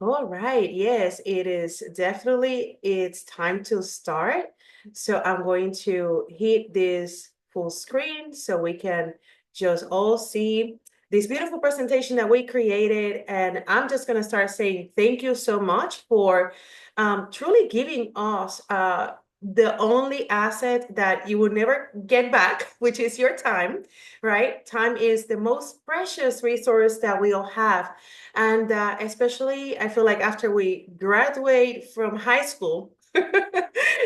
All right. Yes, it is definitely it's time to start. So I'm going to hit this full screen so we can just all see this beautiful presentation that we created. And I'm just going to start saying thank you so much for truly giving us the only asset that you will never get back, which is your time, right? Time is the most precious resource that we all have. And especially, I feel like after we graduate from high school,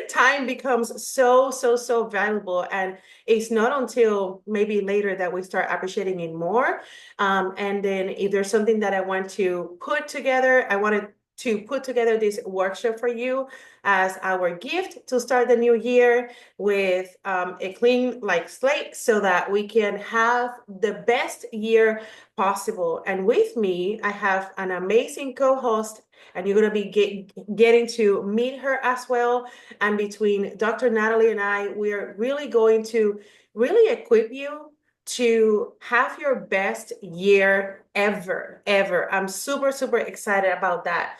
time becomes so valuable. And it's not until maybe later that we start appreciating it more. And then if there's something that I want to put together, I wanted to put together this workshop for you as our gift to start the new year with a clean like slate so that we can have the best year possible. And with me, I have an amazing co-host, and you're going to be getting to meet her as well. And between Dr. Natalie and I, we're really going to really equip you to have your best year ever. I'm super excited about that.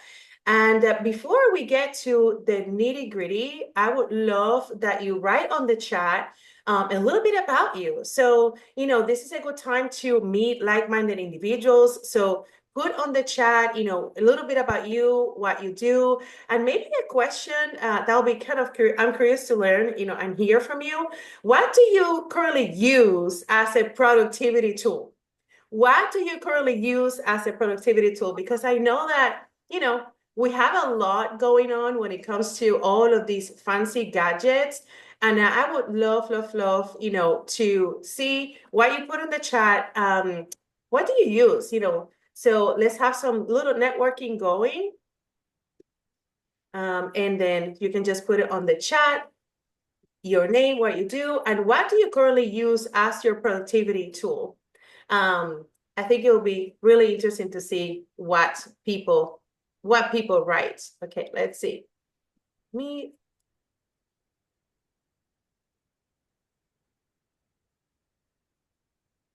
And before we get to the nitty gritty, I would love that you write on the chat a little bit about you. So, this is a good time to meet like-minded individuals. So put on the chat, a little bit about you, what you do, and maybe a question that'll be kind of, I'm curious to learn, and hear from you. What do you currently use as a productivity tool? What do you currently use as a productivity tool? Because I know that, we have a lot going on when it comes to all of these fancy gadgets. And I would love, to see what you put in the chat. What do you use? So let's have some little networking going. And then you can just put it on the chat, your name, what you do, and what do you currently use as your productivity tool? I think it will be really interesting to see what people write. Okay, let's see. Me,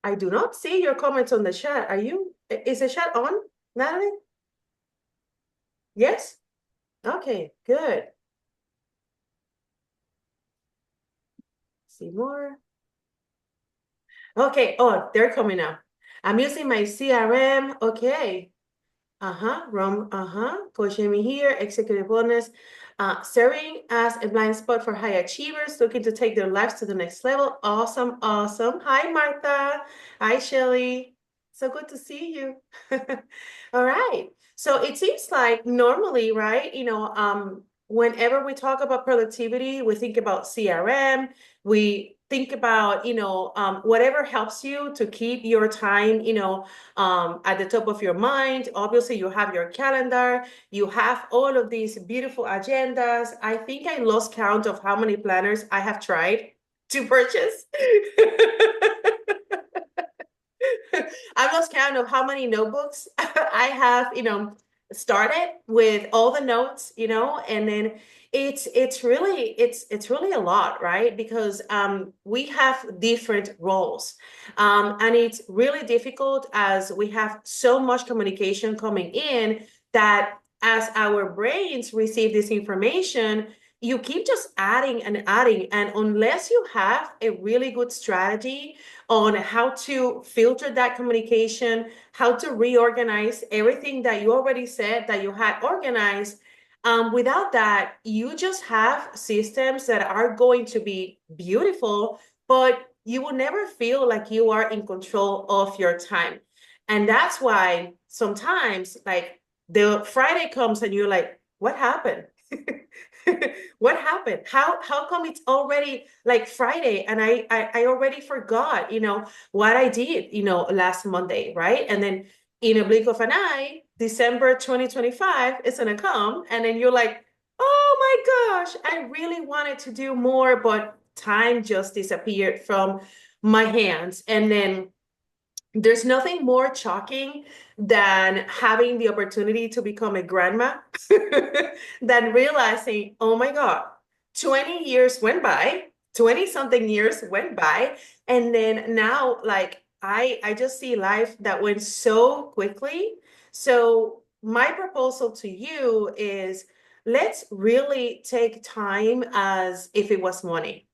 I do not see your comments on the chat. Is the chat on, Natalie? Yes? Okay, good. See more. Okay, oh, they're coming up. I'm using my CRM. Okay. Coach Amy here, executive bonus. Serving as a blind spot for high achievers looking to take their lives to the next level. Awesome. Hi, Martha. Hi, Shelly. So good to see you. All right. So it seems like normally, right, whenever we talk about productivity, we think about CRM, we think about, whatever helps you to keep your time, at the top of your mind. Obviously, you have your calendar, you have all of these beautiful agendas. I think I lost count of how many planners I have tried to purchase. I lost count of how many notebooks I have, started with all the notes, and then it's really a lot, right? Because we have different roles, and it's really difficult as we have so much communication coming in that as our brains receive this information, you keep just adding and adding, and unless you have a really good strategy on how to filter that communication, how to reorganize everything that you already said that you had organized. Without that, you just have systems that are going to be beautiful, but you will never feel like you are in control of your time. And that's why sometimes, like, the Friday comes and you're like, what happened? What happened? How come it's already like Friday and I already forgot, what I did, last Monday, right? And then in a blink of an eye, December 2025 is gonna come, and then you're like, oh my gosh, I really wanted to do more, but time just disappeared from my hands. And then there's nothing more shocking than having the opportunity to become a grandma than realizing, oh my God, 20 years went by, 20 something years went by. And then now, like, I just see life that went so quickly. So my proposal to you is let's really take time as if it was money.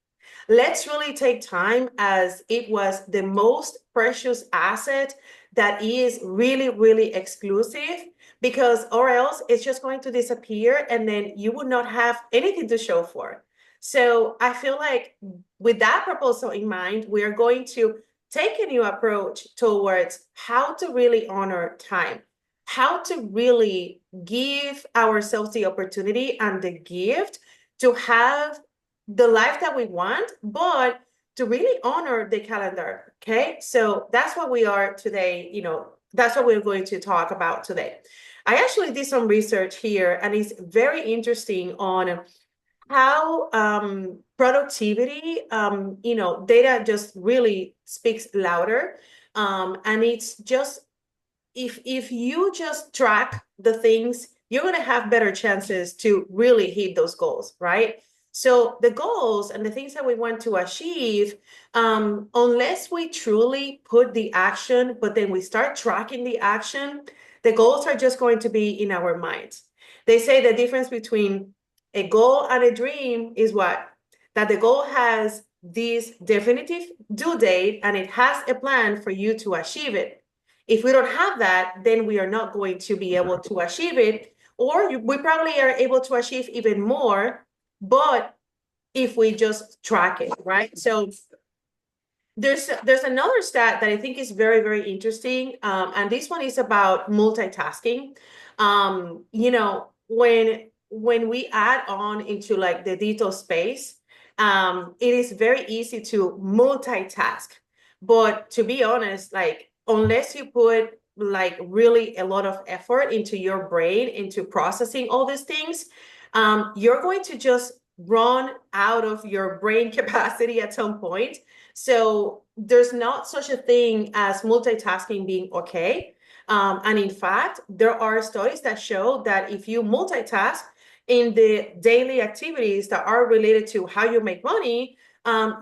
Let's really take time as it was the most precious asset that is really, really exclusive, because or else it's just going to disappear and then you would not have anything to show for. So I feel like with that proposal in mind, we are going to take a new approach towards how to really honor time, how to really give ourselves the opportunity and the gift to have the life that we want, but to really honor the calendar. Okay. So that's what we are today. That's what we're going to talk about today. I actually did some research here, and it's very interesting on how productivity, data just really speaks louder. And it's just if you just track the things, you're going to have better chances to really hit those goals, right? So the goals and the things that we want to achieve, unless we truly put the action, but then we start tracking the action, the goals are just going to be in our minds. They say the difference between a goal and a dream is what? That the goal has this definitive due date and it has a plan for you to achieve it. If we don't have that, then we are not going to be able to achieve it, or we probably are able to achieve even more, but if we just track it, right? So there's another stat that I think is very, very interesting, and this one is about multitasking. When we add on into like the digital space, it is very easy to multitask. But to be honest, like unless you put like really a lot of effort into your brain into processing all these things, you're going to just run out of your brain capacity at some point. So there's not such a thing as multitasking being okay. And in fact, there are studies that show that if you multitask in the daily activities that are related to how you make money,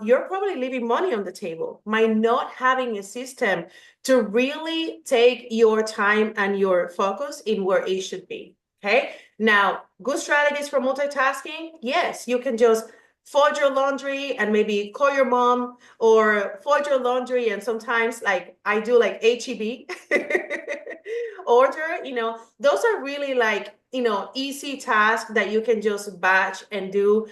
you're probably leaving money on the table by not having a system to really take your time and your focus in where it should be. Okay. Now, good strategies for multitasking. Yes, you can just fold your laundry and maybe call your mom, or fold your laundry. And sometimes like I do like HEB order, those are really like, easy tasks that you can just batch and do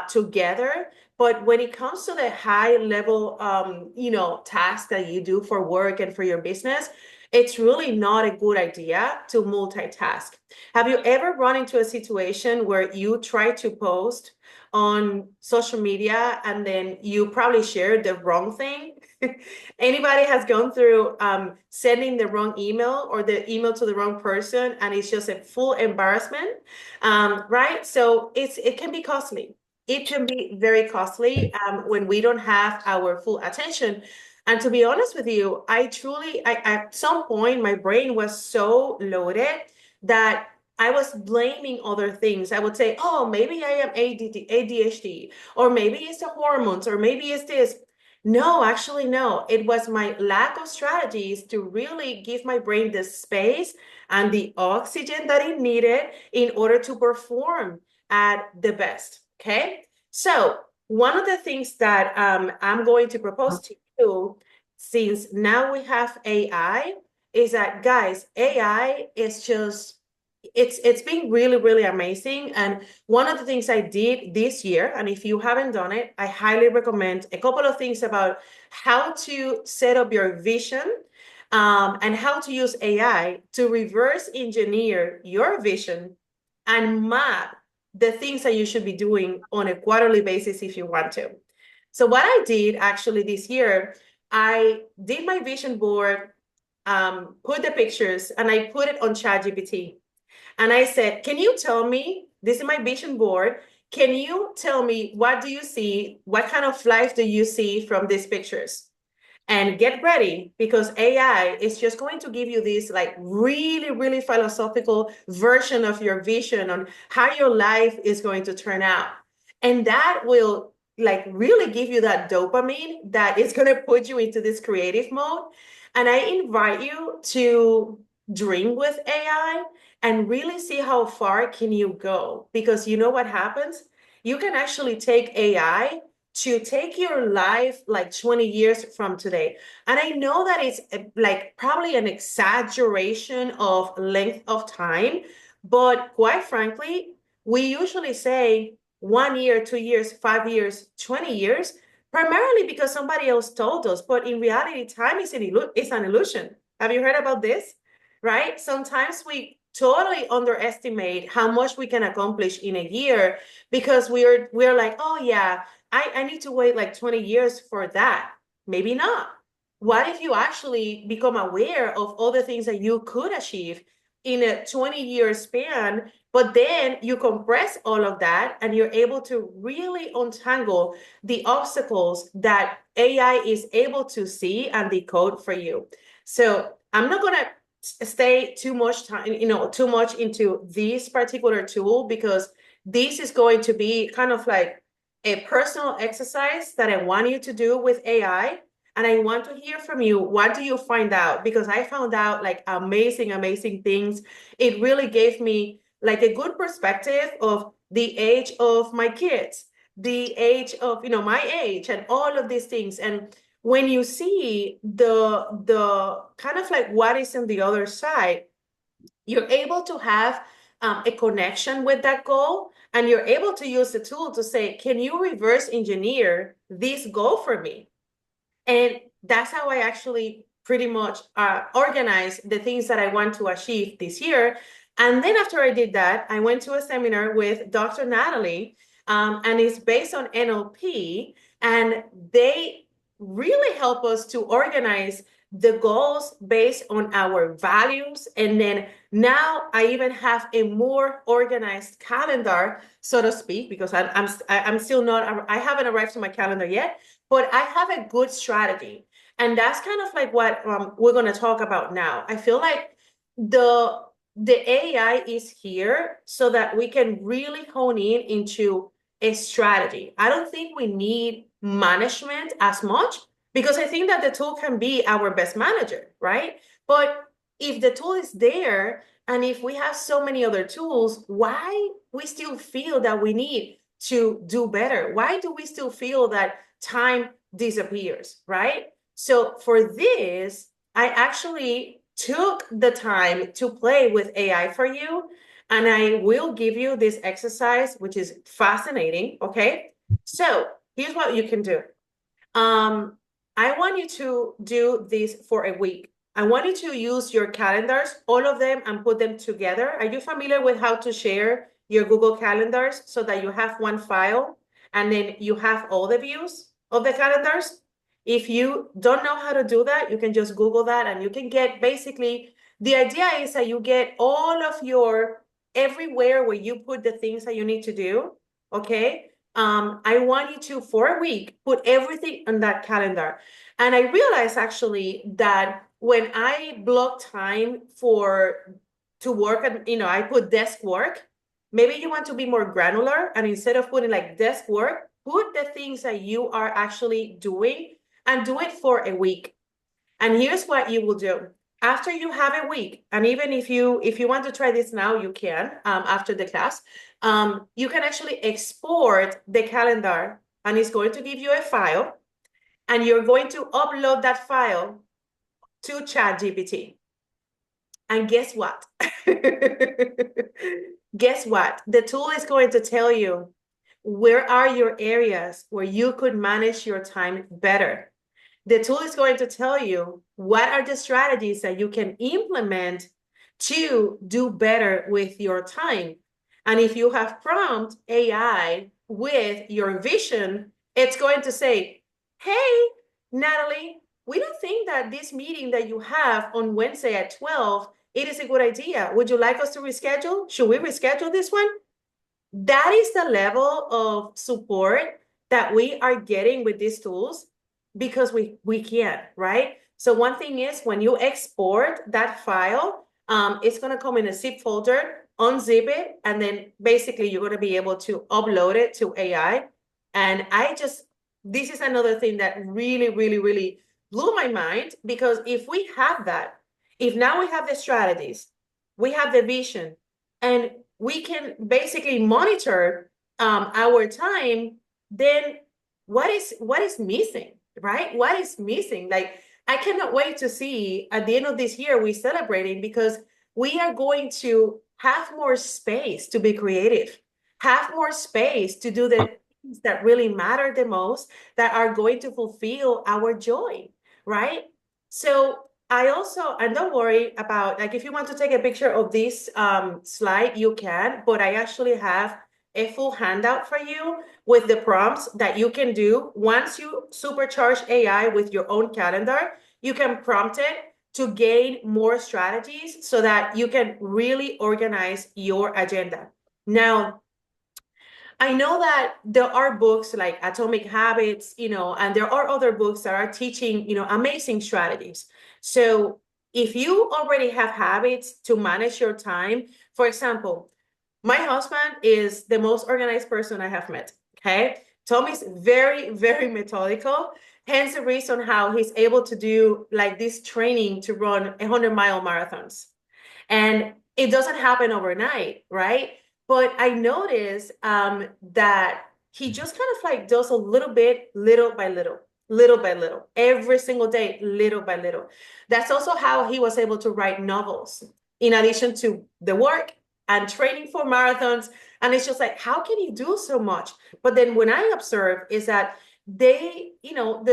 together. But when it comes to the high level, tasks that you do for work and for your business, it's really not a good idea to multitask. Have you ever run into a situation where you try to post on social media and then you probably shared the wrong thing? Anybody has gone through sending the wrong email or the email to the wrong person, and it's just a full embarrassment, right? So it can be costly. It can be very costly when we don't have our full attention. And to be honest with you, at some point, my brain was so loaded that I was blaming other things. I would say, oh, maybe I am ADHD, or maybe it's the hormones, or maybe it's this. No, actually, no. It was my lack of strategies to really give my brain the space and the oxygen that it needed in order to perform at the best. Okay. So one of the things that I'm going to propose to you, since now we have AI, is that, guys, AI is just it's been really, really amazing. And one of the things I did this year, and if you haven't done it, I highly recommend a couple of things about how to set up your vision, and how to use AI to reverse engineer your vision and map the things that you should be doing on a quarterly basis if you want to. So what I did actually this year, I did my vision board, put the pictures, and I put it on ChatGPT. And I said, can you tell me, this is my vision board, can you tell me what do you see? What kind of life do you see from these pictures? And get ready, because AI is just going to give you this like really, really philosophical version of your vision on how your life is going to turn out. And that will like really give you that dopamine that is going to put you into this creative mode. And I invite you to dream with AI and really see how far can you go. Because you know what happens? You can actually take AI to take your life like 20 years from today. And I know that it's like probably an exaggeration of length of time, but quite frankly, we usually say 1 year, 2 years, 5 years, 20 years, primarily because somebody else told us. But in reality, time is an illusion. Have you heard about this? Right? Sometimes we totally underestimate how much we can accomplish in a year because we're like, oh yeah, I need to wait like 20 years for that. Maybe not. What if you actually become aware of all the things that you could achieve in a 20-year span, but then you compress all of that and you're able to really untangle the obstacles that AI is able to see and decode for you. So I'm not gonna stay too much time, too much into this particular tool because this is going to be kind of like a personal exercise that I want you to do with AI. And I want to hear from you. What do you find out? Because I found out like amazing, amazing things. It really gave me like a good perspective of the age of my kids, the age of, my age and all of these things. And when you see the kind of like what is on the other side, you're able to have a connection with that goal, and you're able to use the tool to say, can you reverse engineer this goal for me? And that's how I actually pretty much organize the things that I want to achieve this year. And then after I did that, I went to a seminar with Dr. Natalie, and it's based on NLP. And they really help us to organize the goals based on our values. And then now I even have a more organized calendar, so to speak, because I'm still not, I haven't arrived to my calendar yet, but I have a good strategy. And that's kind of like what we're going to talk about now. I feel like the the AI is here so that we can really hone in into a strategy. I don't think we need management as much because I think that the tool can be our best manager, right? But if the tool is there and if we have so many other tools, why we still feel that we need to do better? Why do we still feel that time disappears, right? So for this, I actually took the time to play with AI for you, and I will give you this exercise, which is fascinating. Okay. So here's what you can do. Um, I want you to do this for a week. I want you to use your calendars, all of them, and put them together. Are you familiar with how to share your Google calendars so that you have one file and then you have all the views of the calendars? If you don't know how to do that, you can just Google that and you can get basically the idea is that you get all of your everywhere where you put the things that you need to do. Okay. I want you to, for a week, put everything on that calendar. And I realized actually that when I block time to work, and I put desk work, maybe you want to be more granular. And instead of putting like desk work, put the things that you are actually doing and do it for a week. And here's what you will do. After you have a week, and even if you want to try this now, you can after the class. You can actually export the calendar, and it's going to give you a file, and you're going to upload that file to ChatGPT. And guess what? Guess what? The tool is going to tell you where are your areas where you could manage your time better. The tool is going to tell you what are the strategies that you can implement to do better with your time. And if you have prompt AI with your vision, it's going to say, hey, Natalie, we don't think that this meeting that you have on Wednesday at 12, it is a good idea. Would you like us to reschedule? Should we reschedule this one? That is the level of support that we are getting with these tools because we can, right? So one thing is when you export that file, it's going to come in a zip folder, unzip it, and then basically you're going to be able to upload it to AI. And this is another thing that really, really, really blew my mind because if we have that, If now we have the strategies, we have the vision, and we can basically monitor our time, then what is missing, right? What is missing? Like, I cannot wait to see at the end of this year, we're celebrating because we are going to have more space to be creative, have more space to do the things that really matter the most, that are going to fulfill our joy, right? So I also, and don't worry about, like, if you want to take a picture of this slide, you can, but I actually have a full handout for you with the prompts that you can do. Once you supercharge AI with your own calendar, you can prompt it to gain more strategies so that you can really organize your agenda. Now, I know that there are books like Atomic Habits, and there are other books that are teaching, amazing strategies. So if you already have habits to manage your time, for example, my husband is the most organized person I have met. Okay. Tommy's very, very methodical. Hence the reason how he's able to do like this training to run 100-mile marathons. And it doesn't happen overnight, right? But I noticed that he just kind of like does a little bit, little by little, little by little, every single day, little by little. That's also how he was able to write novels, in addition to the work and training for marathons. And it's just like, how can he do so much? But then when I observe is that the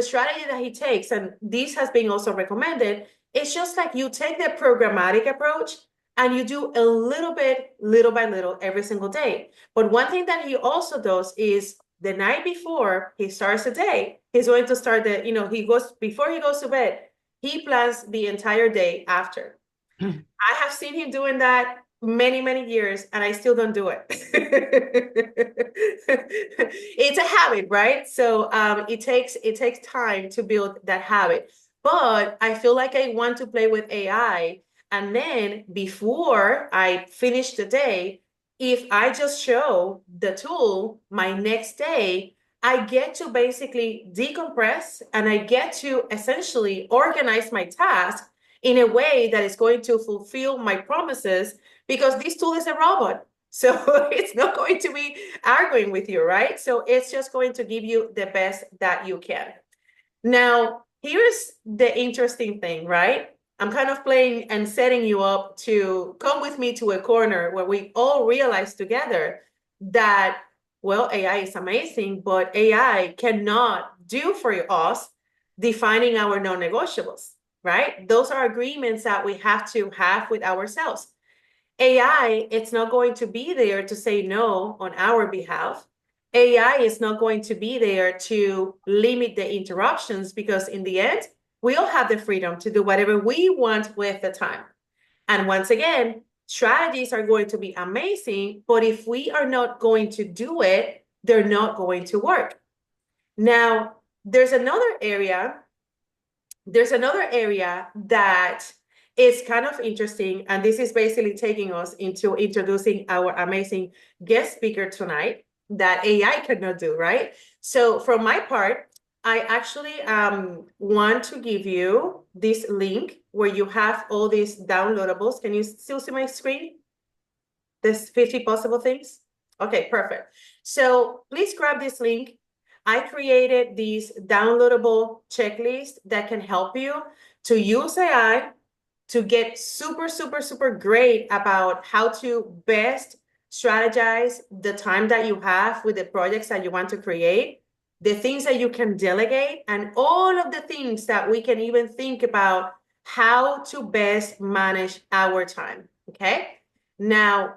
strategy that he takes, and this has been also recommended, it's just like you take the programmatic approach and you do a little bit, little by little, every single day. But one thing that he also does is the night before he starts the day, he's going to start before he goes to bed, he plans the entire day after. I have seen him doing that many, many years, and I still don't do it. It's a habit, right? So it takes time to build that habit. But I feel like I want to play with AI. And then before I finish the day, if I just show the tool my next day, I get to basically decompress and I get to essentially organize my task in a way that is going to fulfill my promises, because this tool is a robot. So it's not going to be arguing with you, right? So it's just going to give you the best that you can. Now, here's the interesting thing, right? I'm kind of playing and setting you up to come with me to a corner where we all realize together that, well, AI is amazing, but AI cannot do for us defining our non-negotiables, right? Those are agreements that we have to have with ourselves. AI, it's not going to be there to say no on our behalf. AI is not going to be there to limit the interruptions, because in the end, we all have the freedom to do whatever we want with the time. And once again, strategies are going to be amazing, but if we are not going to do it, they're not going to work. Now, there's another area that is kind of interesting, and this is basically taking us into introducing our amazing guest speaker tonight that AI cannot do, right? So from my part, I actually want to give you this link where you have all these downloadables. Can you still see my screen? There's 50 possible things. Okay, perfect. So please grab this link. I created these downloadable checklists that can help you to use AI to get super, super, super great about how to best strategize the time that you have with the projects that you want to create, the things that you can delegate, and all of the things that we can even think about how to best manage our time. Okay. Now,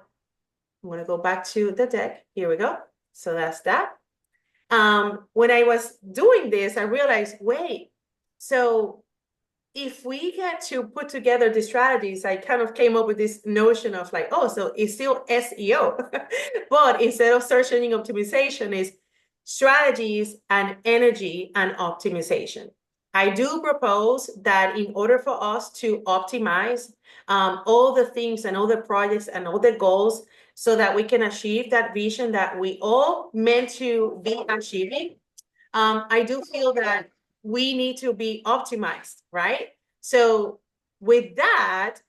I'm going to go back to the deck. Here we go. So that's that. When I was doing this, I realized, wait, so if we get to put together the strategies, I kind of came up with this notion of like, oh, so it's still SEO, but instead of search engine optimization, is strategies and energy and optimization. I do propose that in order for us to optimize all the things and all the projects and all the goals so that we can achieve that vision that we all meant to be achieving, I do feel that we need to be optimized, right? So with that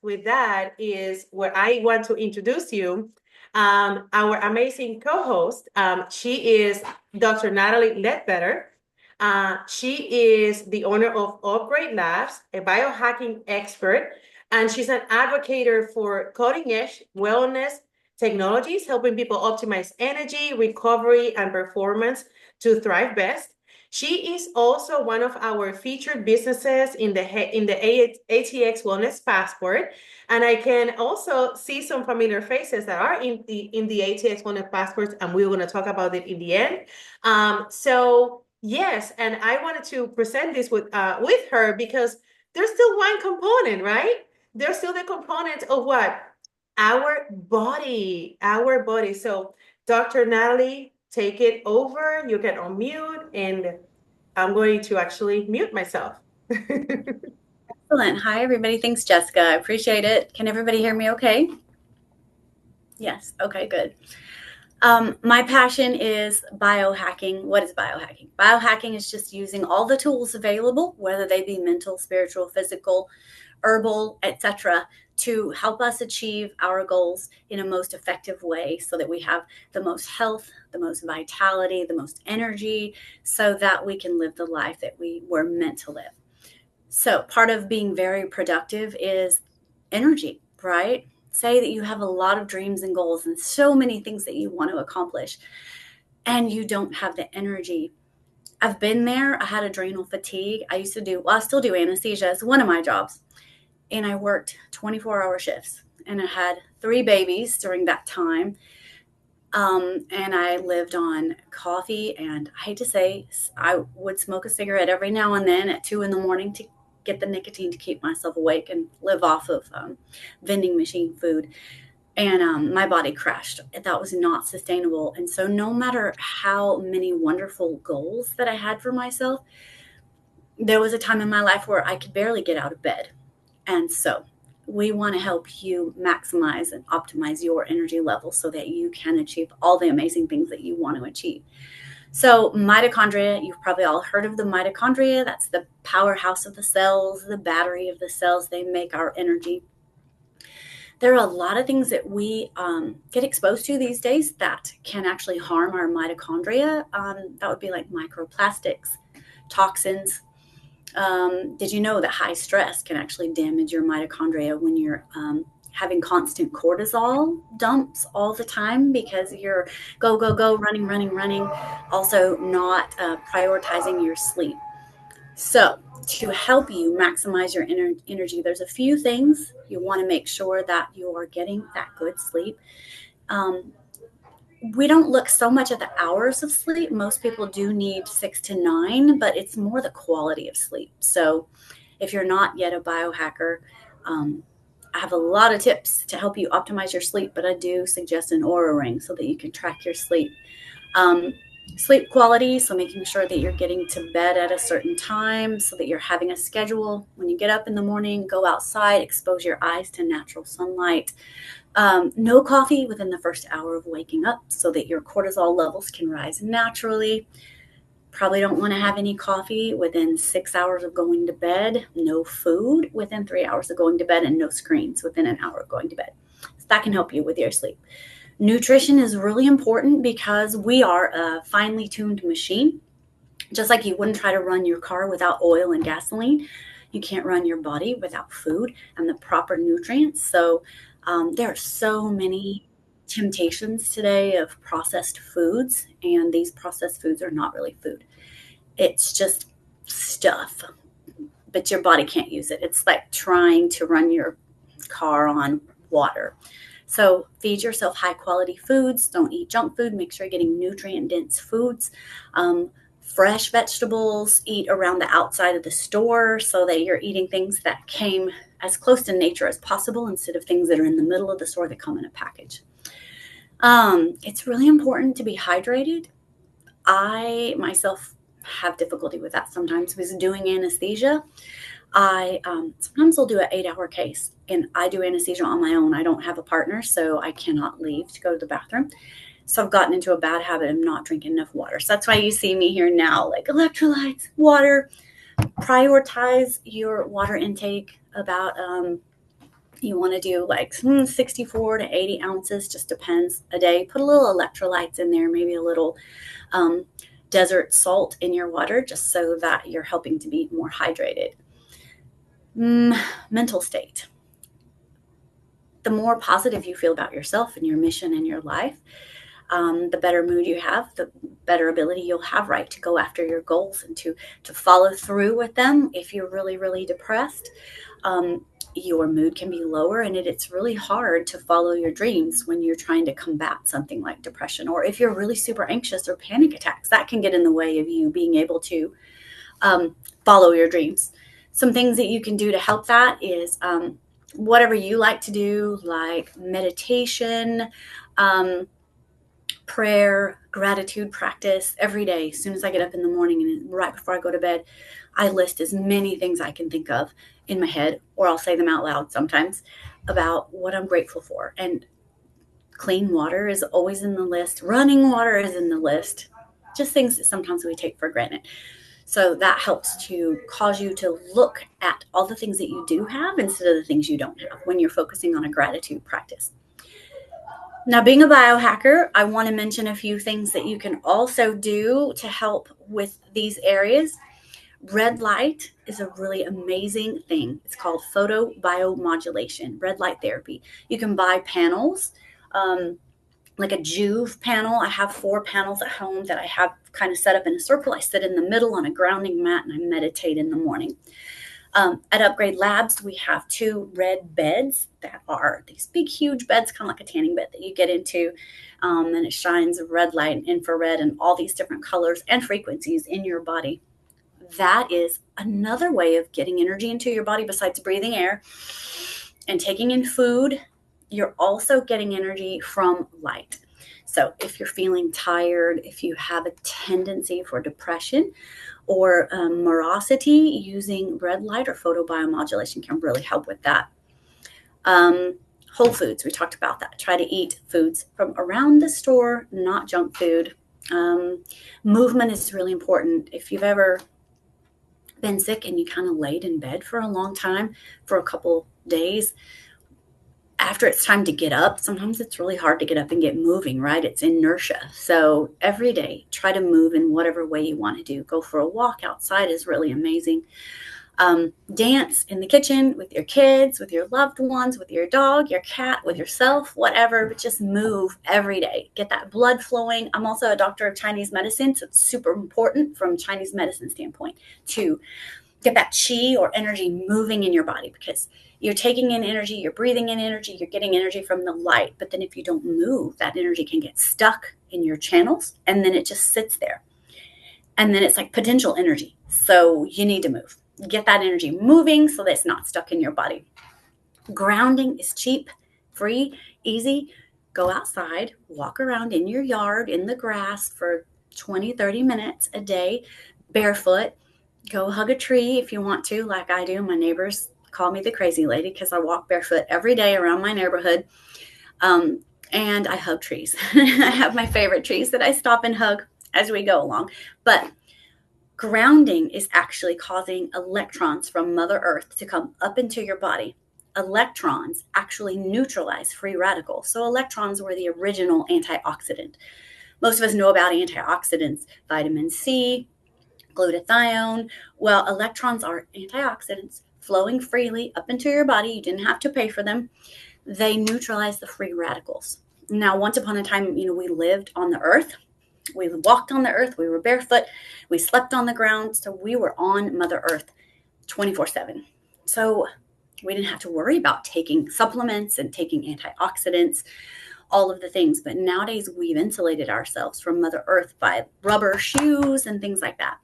is where I want to introduce you our amazing co-host. She is Dr. Natalie Ledbetter. She is the owner of Upgrade Labs, a biohacking expert, and she's an advocate for cutting-edge wellness technologies, helping people optimize energy, recovery, and performance to thrive best. She is also one of our featured businesses in the ATX Wellness Passport, and I can also see some familiar faces that are in the ATX Wellness Passport, and we're going to talk about it in the end. So yes, and I wanted to present this with her because there's still one component, right? There's still the component of what? Our body. So Dr. Natalie, take it over. You can unmute, and I'm going to actually mute myself. Excellent. Hi, everybody. Thanks, Jessica. I appreciate it. Can everybody hear me okay? Yes. Okay, good. My passion is biohacking. What is biohacking? Biohacking is just using all the tools available, whether they be mental, spiritual, physical, herbal, etc., to help us achieve our goals in a most effective way so that we have the most health, the most vitality, the most energy, so that we can live the life that we were meant to live. So, part of being very productive is energy, right? Say that you have a lot of dreams and goals and so many things that you want to accomplish, and you don't have the energy. I've been there. I had adrenal fatigue. I still do anesthesia as one of my jobs. And I worked 24-hour shifts. And I had 3 babies during that time. And I lived on coffee. And I hate to say, I would smoke a cigarette every now and then at 2 in the morning to get the nicotine to keep myself awake and live off of vending machine food. And my body crashed. That was not sustainable. And so, no matter how many wonderful goals that I had for myself, there was a time in my life where I could barely get out of bed. And so, we want to help you maximize and optimize your energy level so that you can achieve all the amazing things that you want to achieve. So, mitochondria, you've probably all heard of the mitochondria. That's the powerhouse of the cells, the battery of the cells. They make our energy. There are a lot of things that we get exposed to these days that can actually harm our mitochondria. That would be like microplastics, toxins. Did you know that high stress can actually damage your mitochondria when you're having constant cortisol dumps all the time because you're go, go, go, running, running, running, also not prioritizing your sleep. So, to help you maximize your energy, there's a few things you want to make sure that you are getting that good sleep. Um, we don't look so much at the hours of sleep. Most people do need 6 to 9, but it's more the quality of sleep. So, if you're not yet a biohacker, um, I have a lot of tips to help you optimize your sleep, but I do suggest an Aura ring so that you can track your sleep. Um, Sleep quality, so making sure that you're getting to bed at a certain time so that you're having a schedule. When you get up in the morning, go outside, expose your eyes to natural sunlight. No coffee within the first hour of waking up so that your cortisol levels can rise naturally. Probably don't want to have any coffee within 6 hours of going to bed. No food within 3 hours of going to bed, and no screens within an hour of going to bed. So that can help you with your sleep. Nutrition is really important because we are a finely tuned machine. Just like you wouldn't try to run your car without oil and gasoline, you can't run your body without food and the proper nutrients. So there are so many temptations today of processed foods, and these processed foods are not really food. It's just stuff, but your body can't use it. It's like trying to run your car on water. So feed yourself high quality foods. Don't eat junk food. Make sure you're getting nutrient dense foods. Fresh vegetables. Eat around the outside of the store so that you're eating things that came as close to nature as possible instead of things that are in the middle of the store that come in a package. It's really important to be hydrated. I myself have difficulty with that sometimes because doing anesthesia, I sometimes will do an 8-hour case, and I do anesthesia on my own. I don't have a partner, so I cannot leave to go to the bathroom. So I've gotten into a bad habit of not drinking enough water. So that's why you see me here now, like electrolytes, water. Prioritize your water intake. about you want to do like 64 to 80 ounces, just depends, a day. Put a little electrolytes in there, maybe a little um, desert salt in your water, just so that you're helping to be more hydrated. Mental state. The more positive you feel about yourself and your mission in your life, the better mood you have, the better ability you'll have, right, to go after your goals and to follow through with them. If you're really, really depressed, your mood can be lower, and it's really hard to follow your dreams when you're trying to combat something like depression. Or if you're really super anxious or panic attacks, that can get in the way of you being able to follow your dreams. Some things that you can do to help that is whatever you like to do, like meditation, prayer, gratitude practice every day. As soon as I get up in the morning and right before I go to bed, I list as many things I can think of in my head, or I'll say them out loud sometimes, about what I'm grateful for. And clean water is always in the list. Running water is in the list. Just things that sometimes we take for granted. So that helps to cause you to look at all the things that you do have instead of the things you don't have when you're focusing on a gratitude practice. Now, being a biohacker, I want to mention a few things that you can also do to help with these areas. Red light is a really amazing thing. It's called photobiomodulation, red light therapy. You can buy panels, like a Juve panel. I have 4 panels at home that I have kind of set up in a circle. I sit in the middle on a grounding mat and I meditate in the morning. At Upgrade Labs, we have 2 red beds that are these big, huge beds, kind of like a tanning bed that you get into, and it shines red light and infrared and all these different colors and frequencies in your body. That is another way of getting energy into your body besides breathing air and taking in food. You're also getting energy from light. So if you're feeling tired, if you have a tendency for depression or morosity, using red light or photobiomodulation can really help with that. Whole foods, we talked about that. Try to eat foods from around the store, not junk food. Movement is really important. If you've ever been sick and you kind of laid in bed for a long time, for a couple days, after it's time to get up, sometimes it's really hard to get up and get moving, right? It's inertia. So every day, try to move in whatever way you want to do. Go for a walk outside is really amazing. Dance in the kitchen with your kids, with your loved ones, with your dog, your cat, with yourself, whatever, but just move every day. Get that blood flowing. I'm also a doctor of Chinese medicine, so it's super important from Chinese medicine standpoint to get that chi or energy moving in your body, because you're taking in energy, you're breathing in energy, you're getting energy from the light. But then if you don't move, that energy can get stuck in your channels and then it just sits there. And then it's like potential energy. So you need to move. Get that energy moving so that it's not stuck in your body. Grounding is cheap, free, easy. Go outside, walk around in your yard, in the grass for 20, 30 minutes a day, barefoot. Go hug a tree if you want to, like I do. My neighbors call me the crazy lady because I walk barefoot every day around my neighborhood. And I hug trees. I have my favorite trees that I stop and hug as we go along. But grounding is actually causing electrons from Mother Earth to come up into your body. Electrons actually neutralize free radicals. So electrons were the original antioxidant. Most of us know about antioxidants, vitamin C, glutathione. Well, electrons are antioxidants flowing freely up into your body. You didn't have to pay for them. They neutralize the free radicals. Now, once upon a time, we lived on the earth. We walked on the earth. We were barefoot. We slept on the ground. So we were on Mother Earth 24/7. So we didn't have to worry about taking supplements and taking antioxidants, all of the things. But nowadays we've insulated ourselves from Mother Earth by rubber shoes and things like that.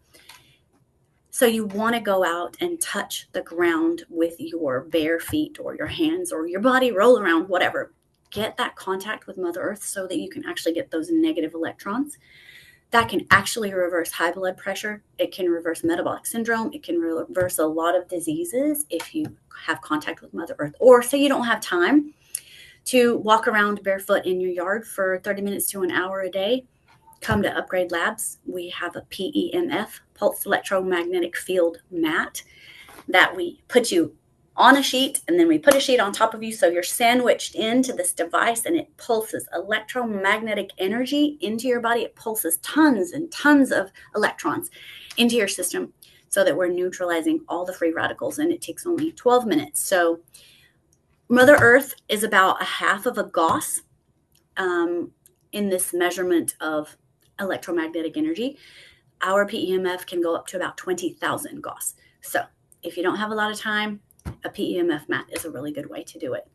So you want to go out and touch the ground with your bare feet or your hands or your body, roll around, whatever. Get that contact with Mother Earth so that you can actually get those negative electrons. That can actually reverse high blood pressure. It can reverse metabolic syndrome. It can reverse a lot of diseases if you have contact with Mother Earth. Or say you don't have time to walk around barefoot in your yard for 30 minutes to an hour a day. Come to Upgrade Labs. We have a PEMF, pulse electromagnetic field mat, that we put you on a sheet, and then we put a sheet on top of you, so you're sandwiched into this device, and it pulses electromagnetic energy into your body. It pulses tons and tons of electrons into your system so that we're neutralizing all the free radicals, and it takes only 12 minutes. So Mother Earth is about a half of a Gauss in this measurement of electromagnetic energy. Our PEMF can go up to about 20,000 Gauss. So if you don't have a lot of time, a PEMF mat is a really good way to do it.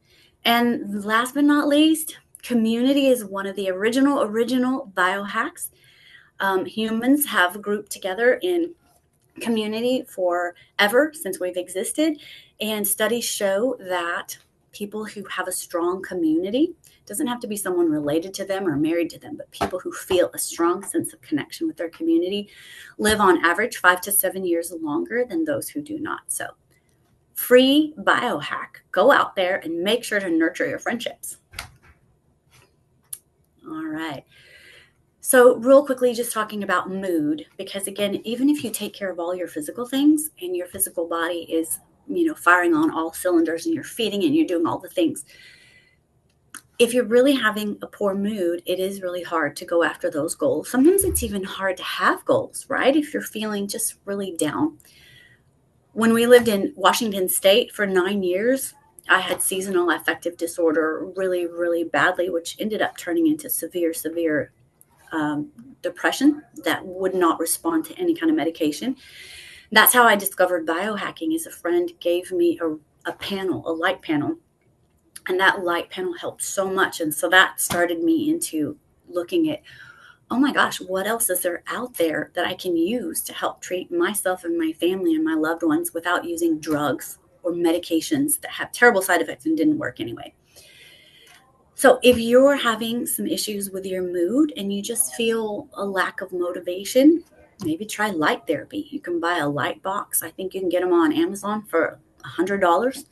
And last but not least, community is one of the original biohacks. Humans have grouped together in community forever since we've existed, and studies show that people who have a strong community, doesn't have to be someone related to them or married to them, but people who feel a strong sense of connection with their community, live on average 5 to 7 years longer than those who do not. So free biohack, go out there and make sure to nurture your friendships. All right. So real quickly, just talking about mood, because again, even if you take care of all your physical things and your physical body is, firing on all cylinders and you're feeding and you're doing all the things, if you're really having a poor mood, it is really hard to go after those goals. Sometimes it's even hard to have goals, right? If you're feeling just really down. When we lived in Washington State for 9 years, I had seasonal affective disorder really, really badly, which ended up turning into severe depression that would not respond to any kind of medication. That's how I discovered biohacking. Is a friend gave me a panel, a light panel, and that light panel helped so much. And so that started me into looking at, oh my gosh, what else is there out there that I can use to help treat myself and my family and my loved ones without using drugs or medications that have terrible side effects and didn't work anyway. So if you're having some issues with your mood and you just feel a lack of motivation, maybe try light therapy. You can buy a light box. I think you can get them on Amazon for $100.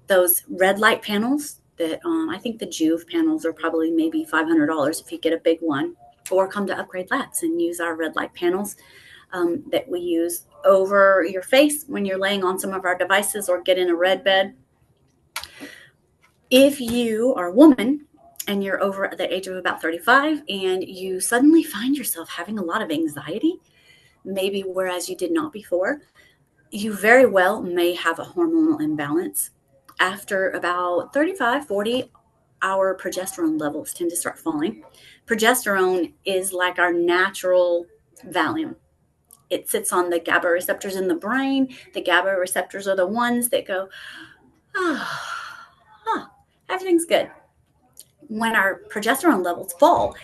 Those red light panels that I think the Juve panels are probably maybe $500 if you get a big one, or come to Upgrade Labs and use our red light panels that we use over your face when you're laying on some of our devices, or get in a red bed. If you are a woman and you're over the age of about 35 and you suddenly find yourself having a lot of anxiety, maybe whereas you did not before, you very well may have a hormonal imbalance. After about 35, 40, our progesterone levels tend to start falling. Progesterone is like our natural Valium. It sits on the GABA receptors in the brain. The GABA receptors are the ones that go, everything's good. When our progesterone levels fall,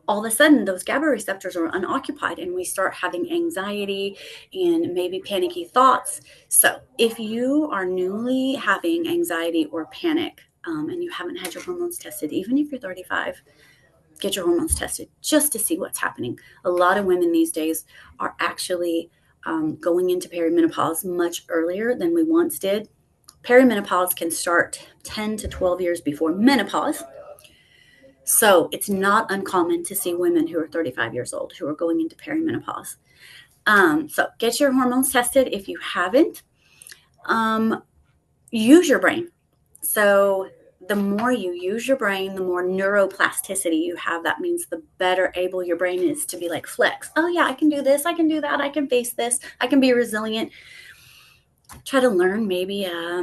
all of a sudden those GABA receptors are unoccupied and we start having anxiety and maybe panicky thoughts. So if you are newly having anxiety or panic and you haven't had your hormones tested, even if you're 35, get your hormones tested just to see what's happening. A lot of women these days are actually going into perimenopause much earlier than we once did. Perimenopause can start 10 to 12 years before menopause. So it's not uncommon to see women who are 35 years old who are going into perimenopause. So get your hormones tested if you haven't. Use your brain. So the more you use your brain, the more neuroplasticity you have. That means the better able your brain is to be like flex. Oh yeah, I can do this. I can do that. I can face this. I can be resilient. Try to learn maybe a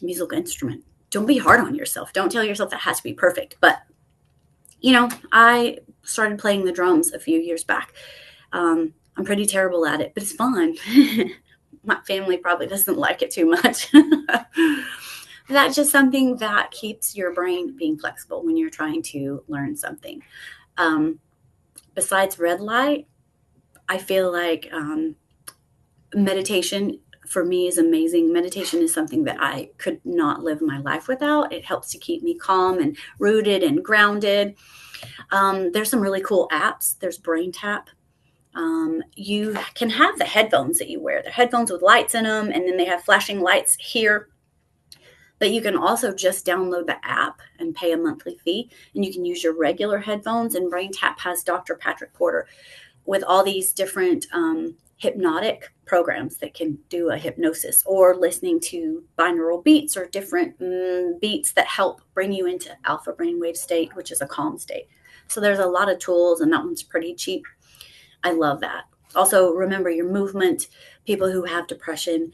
musical instrument. Don't be hard on yourself. Don't tell yourself that has to be perfect. But, I started playing the drums a few years back. I'm pretty terrible at it, but it's fun. My family probably doesn't like it too much. That's just something that keeps your brain being flexible when you're trying to learn something. Besides red light, I feel like meditation for me is amazing. Meditation is something that I could not live my life without. It helps to keep me calm and rooted and grounded. There's some really cool apps. There's Brain Tap. You can have the headphones that you wear. They're headphones with lights in them, and then they have flashing lights here. But you can also just download the app and pay a monthly fee, and you can use your regular headphones. And Brain Tap has Dr. Patrick Porter with all these different hypnotic programs that can do a hypnosis, or listening to binaural beats or different beats that help bring you into alpha brainwave state, which is a calm state. So there's a lot of tools, and that one's pretty cheap. I love that. Also, remember your movement. People who have depression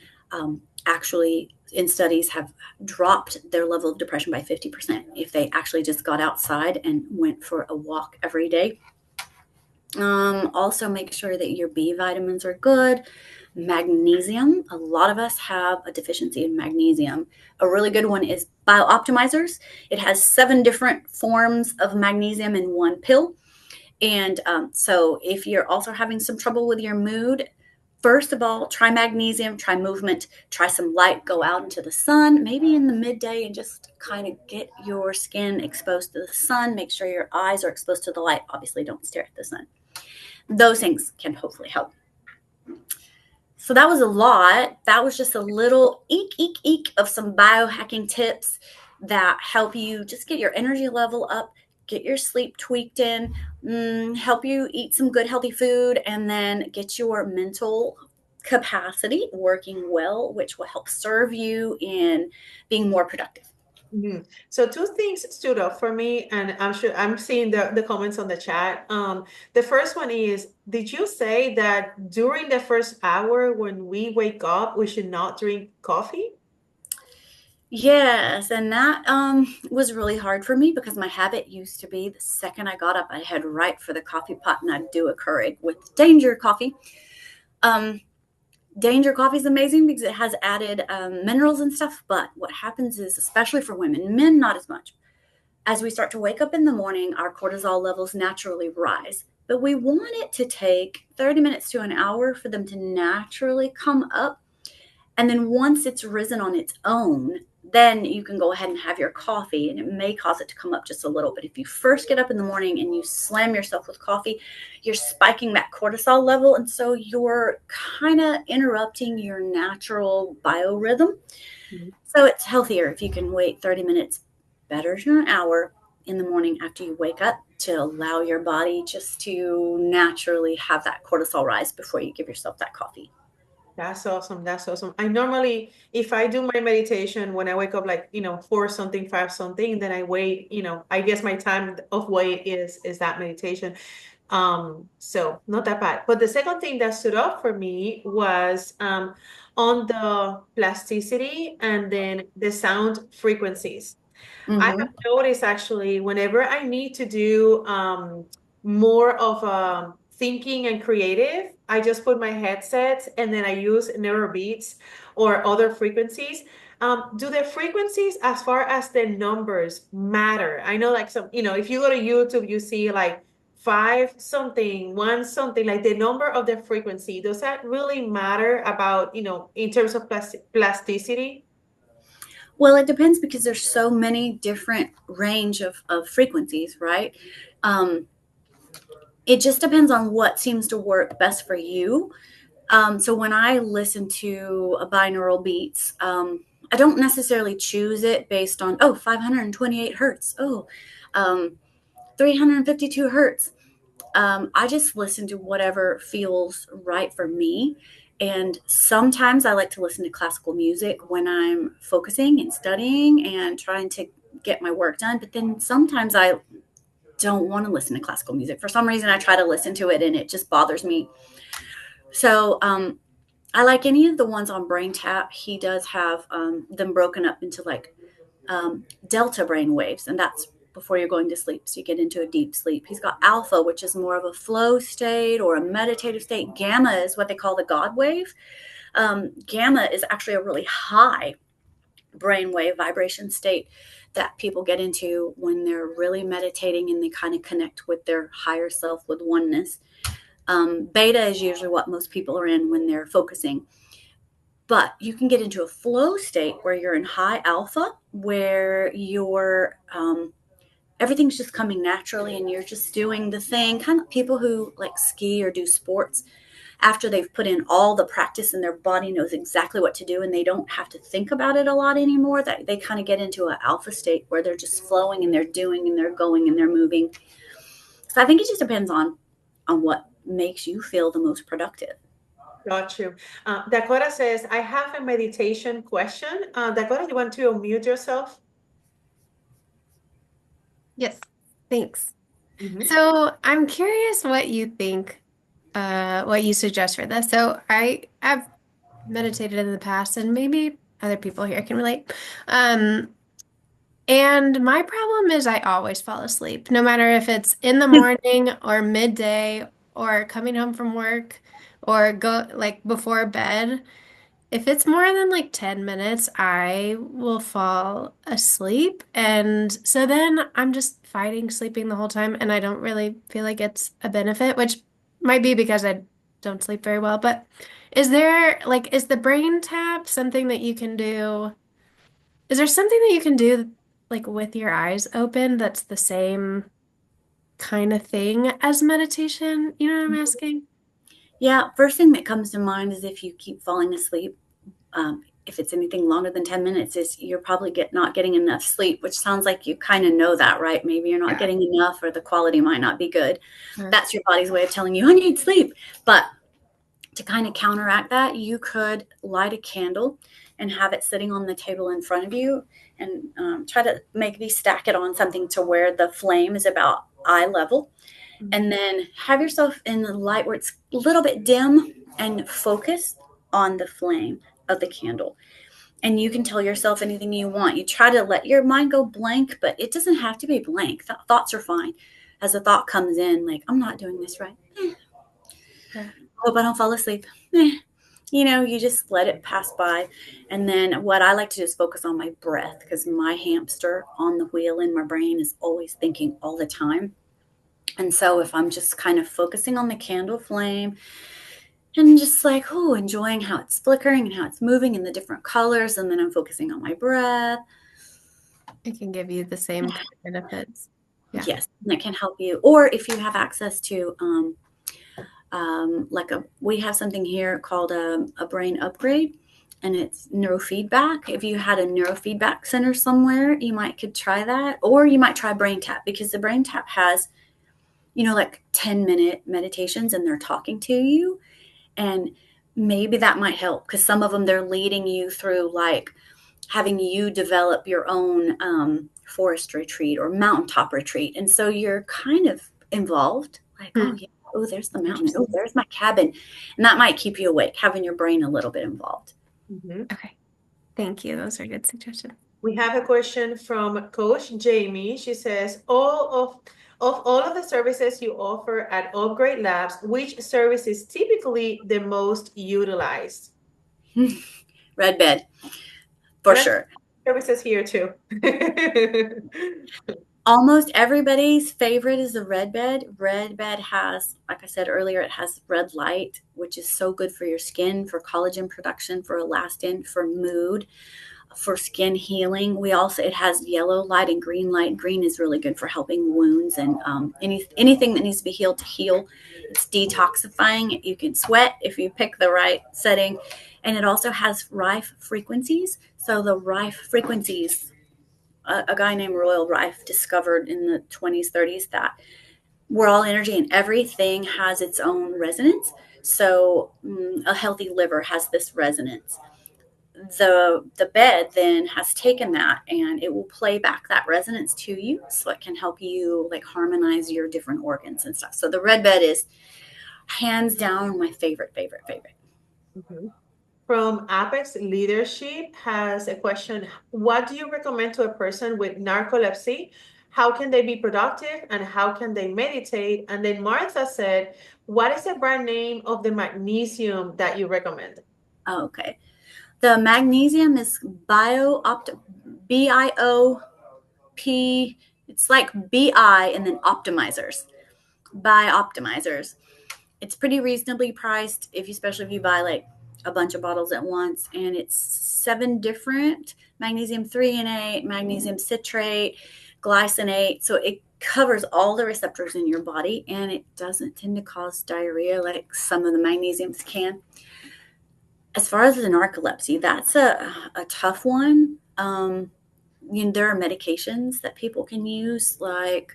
actually, in studies, have dropped their level of depression by 50% if they actually just got outside and went for a walk every day. Also, make sure that your B vitamins are good. Magnesium. A lot of us have a deficiency in magnesium. A really good one is Biooptimizers. It has 7 different forms of magnesium in one pill. And so if you're also having some trouble with your mood, first of all, try magnesium, try movement, try some light, go out into the sun, maybe in the midday, and just kind of get your skin exposed to the sun. Make sure your eyes are exposed to the light. Obviously, don't stare at the sun. Those things can hopefully help. So that was a lot. That was just a little eek of some biohacking tips that help you just get your energy level up, get your sleep tweaked in, help you eat some good healthy food, and then get your mental capacity working well, which will help serve you in being more productive. So two things stood up for me, and I'm sure I'm seeing the comments on the chat. The first one is, did you say that during the first hour when we wake up, we should not drink coffee? Yes, and that was really hard for me because my habit used to be the second I got up, I'd head right for the coffee pot and I'd do a Keurig with Danger coffee. Um, Danger coffee is amazing because it has added minerals and stuff. But what happens is, especially for women, men not as much. As we start to wake up in the morning, our cortisol levels naturally rise. But we want it to take 30 minutes to an hour for them to naturally come up. And then once it's risen on its own, then you can go ahead and have your coffee, and it may cause it to come up just a little. But if you first get up in the morning and you slam yourself with coffee, you're spiking that cortisol level. And so you're kind of interrupting your natural biorhythm. Mhm. So it's healthier if you can wait 30 minutes, better to an hour in the morning after you wake up, to allow your body just to naturally have that cortisol rise before you give yourself that coffee. That's awesome. That's awesome. I normally, if I do my meditation when I wake up, like, 4 something, 5 something, then I wait, I guess my time of wait is that meditation. So not that bad. But the second thing that stood up for me was on the plasticity and then the sound frequencies. I have Mm-hmm. noticed actually whenever I need to do more of thinking and creative, I just put my headset and then I use neurobeats or other frequencies. Do the frequencies as far as the numbers matter? I know like some, if you go to YouTube, you see like 5 something, 1 something, like the number of the frequency. Does that really matter about, in terms of plasticity? Well, it depends because there's so many different range of frequencies, right? Um, it just depends on what seems to work best for you. So when I listen to a binaural beats, I don't necessarily choose it based on, 528 hertz, um, 352 hertz. I just listen to whatever feels right for me. And sometimes I like to listen to classical music when I'm focusing and studying and trying to get my work done. But then sometimes I don't want to listen to classical music. For some reason, I try to listen to it and it just bothers me. So I like any of the ones on Brain Tap. He does have them broken up into like delta brain waves, and that's before you're going to sleep. So you get into a deep sleep. He's got alpha, which is more of a flow state or a meditative state. Gamma is what they call the God wave. Gamma is actually a really high brainwave vibration state that people get into when they're really meditating and they kind of connect with their higher self, with oneness. Beta is usually what most people are in when they're focusing. But you can get into a flow state where you're in high alpha, where you're everything's just coming naturally and you're just doing the thing. Kind of people who like ski or do sports, after they've put in all the practice and their body knows exactly what to do and they don't have to think about it a lot anymore, that they kind of get into an alpha state where they're just flowing and they're doing and they're going and they're moving. So I think it just depends on what makes you feel the most productive. Got you. Dakota says, I have a meditation question. Dakota, you want to unmute yourself? Yes, thanks. Mhm. So I'm curious what you think, what you suggest for this. So I've meditated in the past, and maybe other people here can relate. Um, and my problem is I always fall asleep, no matter if it's in the morning or midday or coming home from work or go like before bed. If it's more than like 10 minutes, I will fall asleep. And so then I'm just fighting sleeping the whole time, and I don't really feel like it's a benefit, which might be because I don't sleep very well. But is the brain tap something that you can do? Is there something that you can do like with your eyes open that's the same kind of thing as meditation? You know what I'm asking? Yeah, first thing that comes to mind is if you keep falling asleep, if it's anything longer than 10 minutes, is you're probably not getting enough sleep, which sounds like you kind of know that, right? Maybe you're not Yeah. getting enough or the quality might not be good. Uh, That's your body's way of telling you, I need sleep. But to kind of counteract that, you could light a candle and have it sitting on the table in front of you, and try to maybe stack it on something to where the flame is about eye level, and then have yourself in the light where it's a little bit dim and focus on the flame of the candle. And you can tell yourself anything you want. You try to let your mind go blank, but it doesn't have to be blank. Thoughts are fine. As a thought comes in, like, I'm not doing this right. yeah. Hope I don't fall asleep. You just let it pass by. And then what I like to do is focus on my breath, because my hamster on the wheel in my brain is always thinking all the time. And so if I'm just kind of focusing on the candle flame and just like, oh, enjoying how it's flickering and how it's moving and the different colors, and then I'm focusing on my breath. It can give you the same kind of benefits. Yeah. Yes, that can help you. Or if you have access to, we have something here called a brain upgrade, and it's neurofeedback. If you had a neurofeedback center somewhere, you might could try that, or you might try brain tap, because the brain tap has, like 10-minute meditations, and they're talking to you. And maybe that might help, because some of them, they're leading you through, like having you develop your own forest retreat or mountaintop retreat. And so you're kind of involved, like, oh, Hmm. yeah, oh, there's the mountain. Oh, Interesting. there's my cabin. And that might keep you awake, having your brain a little bit involved. Mhm. Okay. Thank you. Those are good suggestions. We have a question from Coach Jamie. She says, of all of the services you offer at Upgrade Labs, which service is typically the most utilized? Red bed, for Red sure. services here too. Almost everybody's favorite is the red bed. Red bed has, like I said earlier, it has red light, which is so good for your skin, for collagen production, for elastin, for mood, for skin healing. It has yellow light and green light. Green is really good for helping wounds and anything that needs to be healed to heal. It's detoxifying. You can sweat if you pick the right setting. And it also has rife frequencies. So the rife frequencies, a guy named Royal Rife discovered in the 20s, 30s that we're all energy and everything has its own resonance. So a healthy liver has this resonance. The bed then has taken that, and it will play back that resonance to you, so it can help you like harmonize your different organs and stuff. So the red bed is hands down my favorite. Mhm. From Apex Leadership has a question. What do you recommend to a person with narcolepsy? How can they be productive and how can they meditate? And then Martha said, what is the brand name of the magnesium that you recommend? Okay, the magnesium is BIOP. It's like BI and then optimizers, Bioptimizers. It's pretty reasonably priced, especially if you buy like a bunch of bottles at once. And it's 7 different magnesium threonate, magnesium citrate, glycinate. So it covers all the receptors in your body, and it doesn't tend to cause diarrhea like some of the magnesiums can. As far as the narcolepsy, that's a tough one. There are medications that people can use, like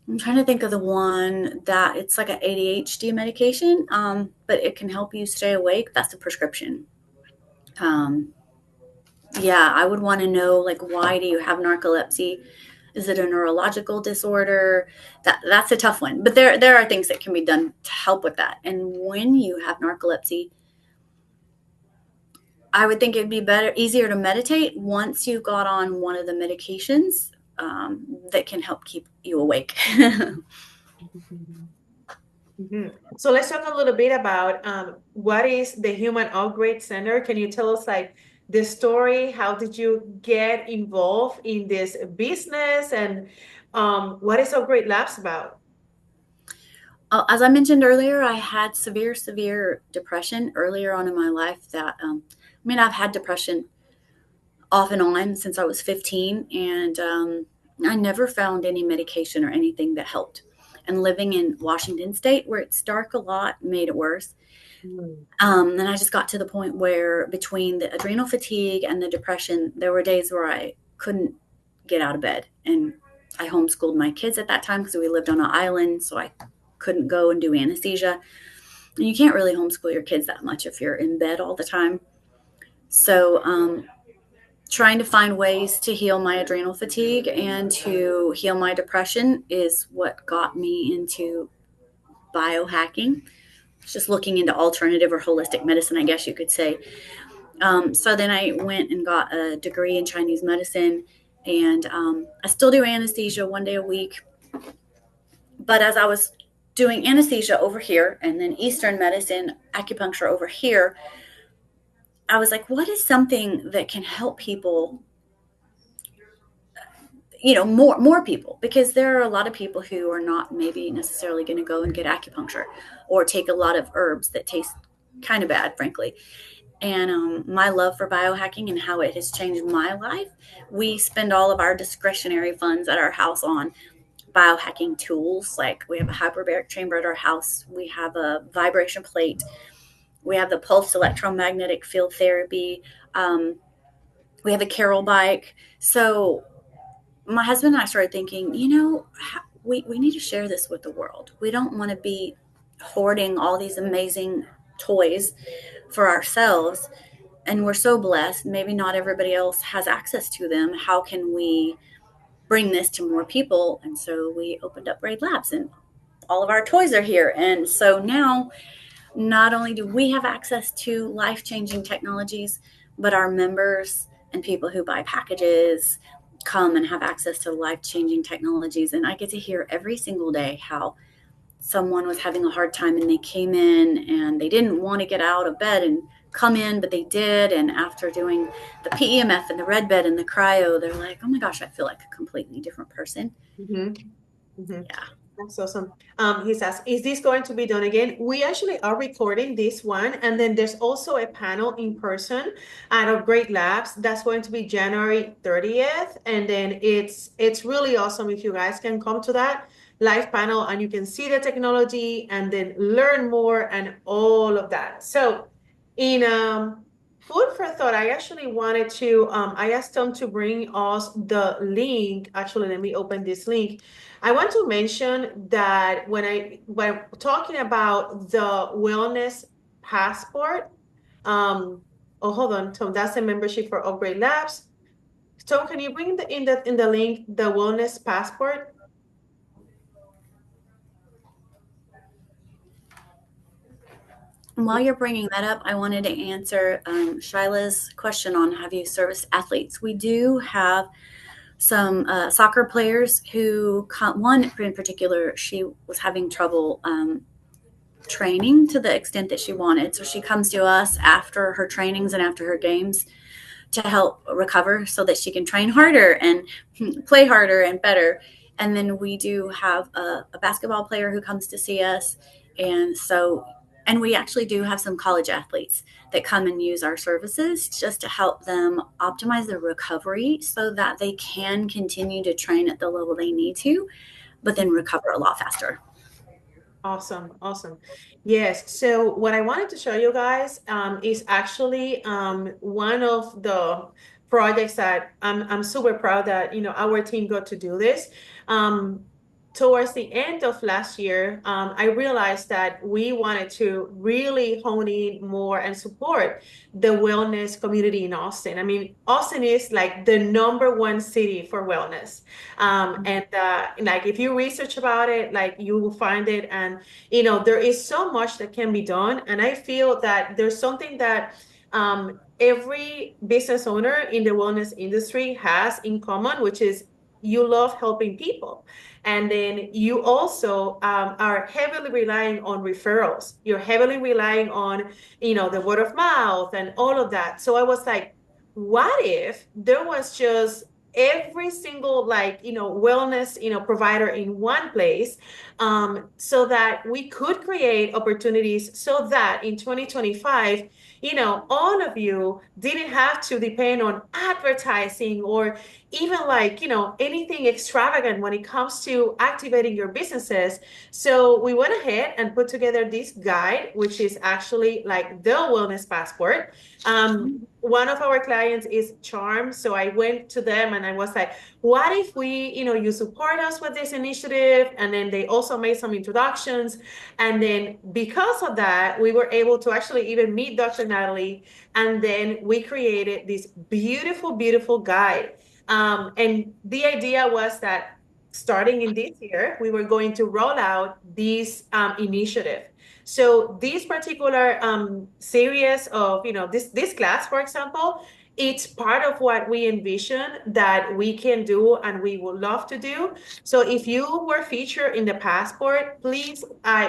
I'm trying to think of the one that it's like an ADHD medication, but it can help you stay awake. That's a prescription. Um, yeah, I would want to know, like, why do you have narcolepsy? Is it a neurological disorder? That's a tough one. But there are things that can be done to help with that. And when you have narcolepsy, I would think it'd be easier to meditate once you got on one of the medications that can help keep you awake. So let's talk a little bit about what is the Human Upgrade Center. Can you tell us like the story? How did you get involved in this business, and what is Upgrade Labs about? As I mentioned earlier, I had severe depression earlier on in my life. I've had depression off and on since I was 15, and I never found any medication or anything that helped. And living in Washington State, where it's dark a lot, made it worse. Mm. And I just got to the point where between the adrenal fatigue and the depression, there were days where I couldn't get out of bed. And I homeschooled my kids at that time because we lived on an island, so I couldn't go and do anesthesia. And you can't really homeschool your kids that much if you're in bed all the time. So trying to find ways to heal my adrenal fatigue and to heal my depression is what got me into biohacking. Just looking into alternative or holistic medicine, I guess you could say. So then I went and got a degree in Chinese medicine, and I still do anesthesia 1 day a week. But as I was doing anesthesia over here and then Eastern medicine, acupuncture over here, I was like, what is something that can help people, more people? Because there are a lot of people who are not maybe necessarily going to go and get acupuncture or take a lot of herbs that taste kind of bad, frankly. And my love for biohacking and how it has changed my life, we spend all of our discretionary funds at our house on biohacking tools. Like, we have a hyperbaric chamber at our house, we have a vibration plate, we have the pulsed electromagnetic field therapy, we have a Carol bike. So my husband and I started thinking, we need to share this with the world. We don't want to be hoarding all these amazing toys for ourselves, and we're so blessed. Maybe not everybody else has access to them. How can we bring this to more people? And so we opened up Braid Labs, and all of our toys are here. And so now, not only do we have access to life-changing technologies, but our members and people who buy packages come and have access to life-changing technologies. And I get to hear every single day how someone was having a hard time and they came in and they didn't want to get out of bed and come in, but they did. And after doing the PEMF and the red bed and the cryo, they're like, oh my gosh, I feel like a completely different person. Yeah. That's awesome. He says, is this going to be done again? We actually are recording this one, and then there's also a panel in person at Upgrade Labs. That's going to be January 30th. And then it's really awesome if you guys can come to that live panel and you can see the technology and then learn more and all of that. So in food for thought, I actually wanted to I asked them to bring us the link. Actually, let me open this link. I want to mention that when talking about the wellness passport, oh, hold on, Tom, that's a membership for Upgrade Labs. Tom, can you bring in the link the wellness passport? While you're bringing that up, I wanted to answer Shyla's question on, have you serviced athletes? We do have some soccer players who, one in particular, she was having trouble training to the extent that she wanted. So she comes to us after her trainings and after her games to help recover so that she can train harder and play harder and better. And then we do have a basketball player who comes to see us. And we actually do have some college athletes that come and use our services just to help them optimize their recovery so that they can continue to train at the level they need to, but then recover a lot faster. Awesome. Yes. So what I wanted to show you guys is actually one of the projects that I'm super proud that our team got to do this. towards the end of last year, I realized that we wanted to really hone in more and support the wellness community in Austin. I mean, Austin is like the number one city for wellness. And like if you research about it, like you will find it. And, there is so much that can be done. And I feel that there's something that every business owner in the wellness industry has in common, which is you love helping people. And then you also are heavily relying on referrals. You're heavily relying on, the word of mouth and all of that. So I was like, what if there was just every single like, wellness, provider in one place, so that we could create opportunities so that in 2025, all of you didn't have to depend on advertising or even like, anything extravagant when it comes to activating your businesses. So we went ahead and put together this guide, which is actually like the wellness passport. One of our clients is Charm. So I went to them and I was like, what if we, you support us with this initiative? And then they also made some introductions. And then because of that, we were able to actually even meet Dr. Natalie. And then we created this beautiful, beautiful guide. And the idea was that starting in this year, we were going to roll out this initiative. So this particular series of, this class, for example, it's part of what we envision that we can do and we would love to do. So if you were featured in the passport, please,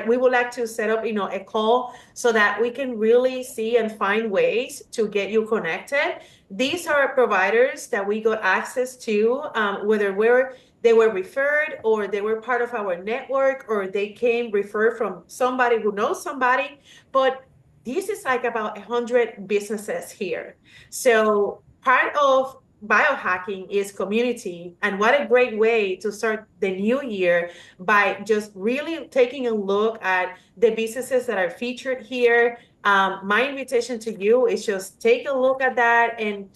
we would like to set up, a call so that we can really see and find ways to get you connected. These are providers that we got access to, whether they were referred or they were part of our network or they came referred from somebody who knows somebody. But this is like about 100 businesses here. So part of biohacking is community. And what a great way to start the new year by just really taking a look at the businesses that are featured here. My invitation to you is just take a look at that. And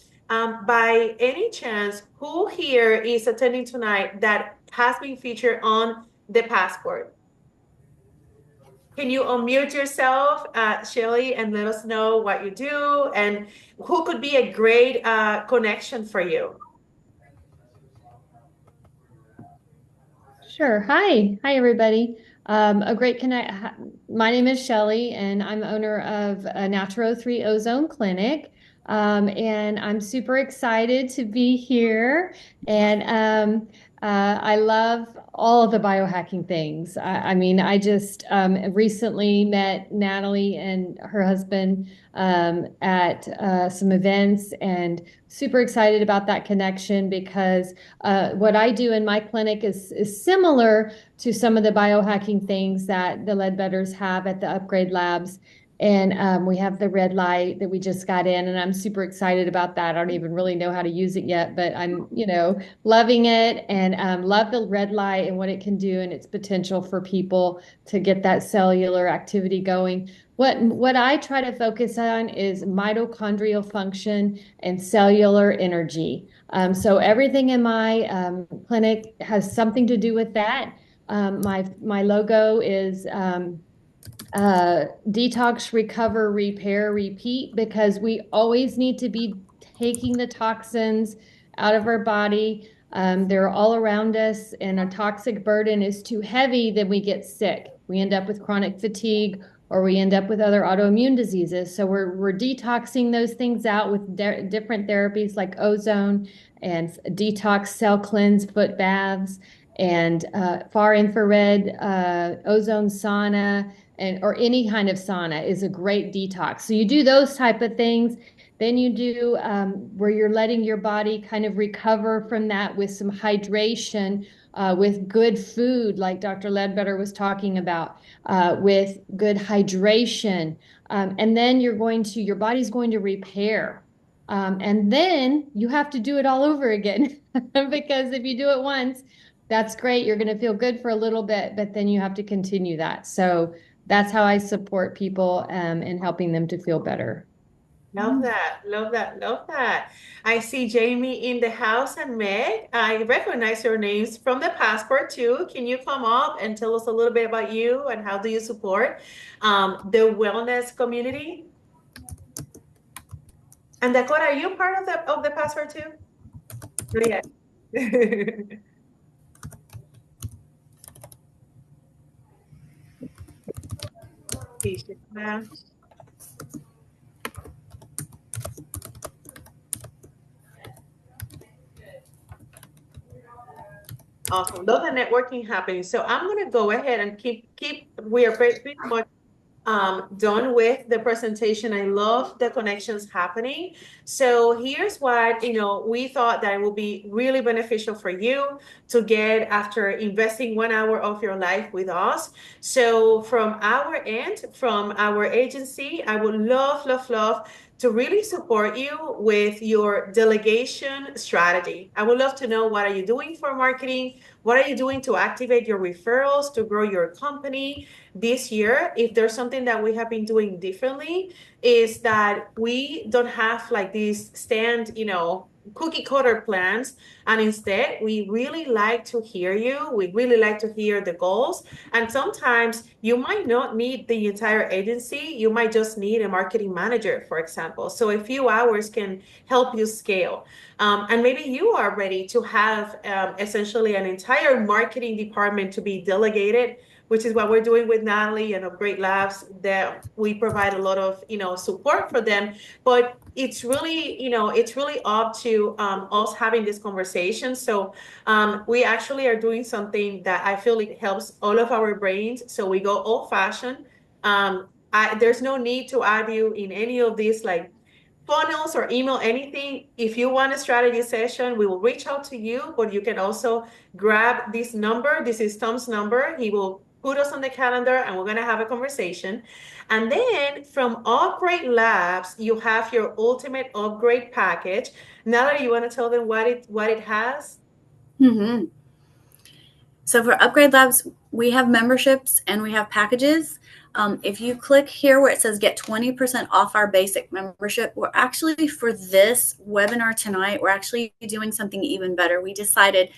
by any chance, who here is attending tonight that has been featured on the passport? Can you unmute yourself, Shelly, and let us know what you do and who could be a great connection for you? Sure. Hi, everybody. A great connect. My name is Shelly, and I'm owner of a Natural 3 Ozone Clinic. And I'm super excited to be here. And I love all of the biohacking things. I mean, I just recently met Natalie and her husband at some events, and super excited about that connection because what I do in my clinic is similar to some of the biohacking things that the Ledbetters have at the Upgrade Labs. And we have the red light that we just got in, and I'm super excited about that. I don't even really know how to use it yet, but I'm, loving it and love the red light and what it can do and its potential for people to get that cellular activity going. What I try to focus on is mitochondrial function and cellular energy. So everything in my clinic has something to do with that. My logo is detox, recover, repair, repeat, because we always need to be taking the toxins out of our body. They're all around us, and a toxic burden is too heavy, then we get sick. We end up with chronic fatigue, or we end up with other autoimmune diseases. So we're detoxing those things out with different therapies like ozone and detox cell cleanse, foot baths, and far infrared ozone sauna, and or any kind of sauna is a great detox. So you do those type of things. Then you do where you're letting your body kind of recover from that with some hydration, with good food, like Dr. Ledbetter was talking about, with good hydration. And then your body's going to repair. And then you have to do it all over again because if you do it once, that's great. You're going to feel good for a little bit, but then you have to continue that. So that's how I support people in helping them to feel better. Love that. Love that. Love that. I see Jamie in the house and Meg. I recognize your names from the passport too. Can you come up and tell us a little bit about you and how do you support the wellness community? And Dakota, are you part of the passport too? Not yet. Tisha. Awesome. Those are networking happening. So I'm gonna go ahead and keep we are pretty much done with the presentation. I love the connections happening. So here's what, we thought that it would be really beneficial for you to get after investing 1 hour of your life with us. So from our end, from our agency, I would love, love, love to really support you with your delegation strategy. I would love to know, what are you doing for marketing? What are you doing to activate your referrals, to grow your company? This year, if there's something that we have been doing differently, is that we don't have like these cookie cutter plans. And instead, we really like to hear you. We really like to hear the goals. And sometimes you might not need the entire agency. You might just need a marketing manager, for example. So a few hours can help you scale. And maybe you are ready to have essentially an entire marketing department to be delegated, which is what we're doing with Natalie and Upgrade Labs, that we provide a lot of, support for them. But it's really up to us having this conversation. So we actually are doing something that I feel it helps all of our brains. So we go old fashioned. There's no need to add you in any of these like funnels or email anything. If you want a strategy session, we will reach out to you, but you can also grab this number. This is Tom's number. He will put us on the calendar and we're going to have a conversation. And then from Upgrade Labs, you have your ultimate upgrade package. Natalie, you want to tell them what it has? Mm-hmm. So for Upgrade Labs, we have memberships and we have packages. If you click here where it says get 20% off our basic membership, we're actually, for this webinar tonight, we're actually doing something even better. We decided